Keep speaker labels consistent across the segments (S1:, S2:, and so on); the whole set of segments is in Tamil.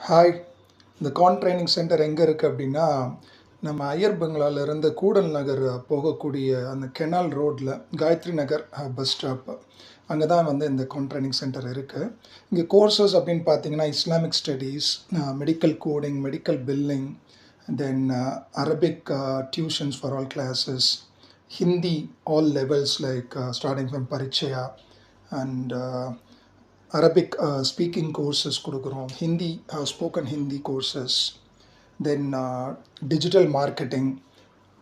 S1: ஹாய். இந்த கான் ட்ரைனிங் சென்டர் எங்கே இருக்குது அப்படின்னா, நம்ம ஐயர் பங்களாலேருந்து கூடல் நகர் போகக்கூடிய அந்த கெனால் ரோட்டில் காயத்ரி நகர் பஸ் ஸ்டாப் அங்கே தான் வந்து இந்த கான் ட்ரைனிங் சென்டர் இருக்குது. இங்கே கோர்சஸ் அப்படின்னு பார்த்தீங்கன்னா, Islamic studies, medical coding, medical billing, then Arabic tuitions for all classes, Hindi all levels like starting from Parichaya and Arabic speaking courses கொடுக்குறோம், Hindi spoken Hindi courses, then digital marketing,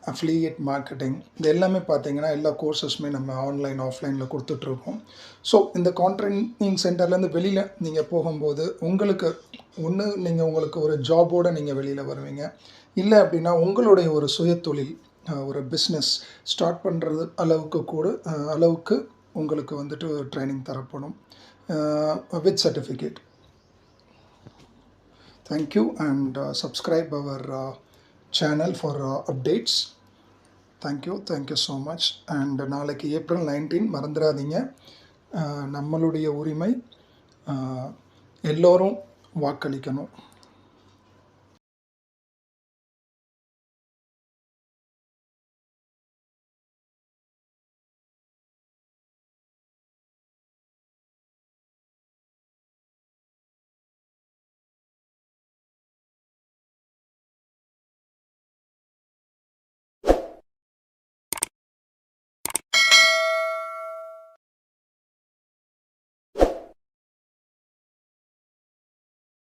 S1: affiliate marketing, இது எல்லாமே பார்த்தீங்கன்னா எல்லா கோர்சஸுமே நம்ம ஆன்லைன் ஆஃப்லைனில் கொடுத்துட்ருக்கோம். ஸோ இந்த கான் ட்ரைனிங் சென்டர்லேருந்து வெளியில் நீங்கள் போகும்போது உங்களுக்கு உங்களுக்கு ஒரு ஜாபோடு நீங்கள் வெளியில் வருவீங்க. இல்லை அப்படின்னா உங்களுடைய ஒரு சுயதொழில், ஒரு பிஸ்னஸ் ஸ்டார்ட் பண்ணுறது அளவுக்கு உங்களுக்கு வந்துட்டு ட்ரைனிங் தரப்படும் with certificate. Thank you and subscribe our channel for updates. Thank you so much. And நாளைக்கு ஏப்ரல் 19 மறந்துடாதீங்க. நம்மளுடைய உரிமை, எல்லோரும் வாக்களிக்கணும்.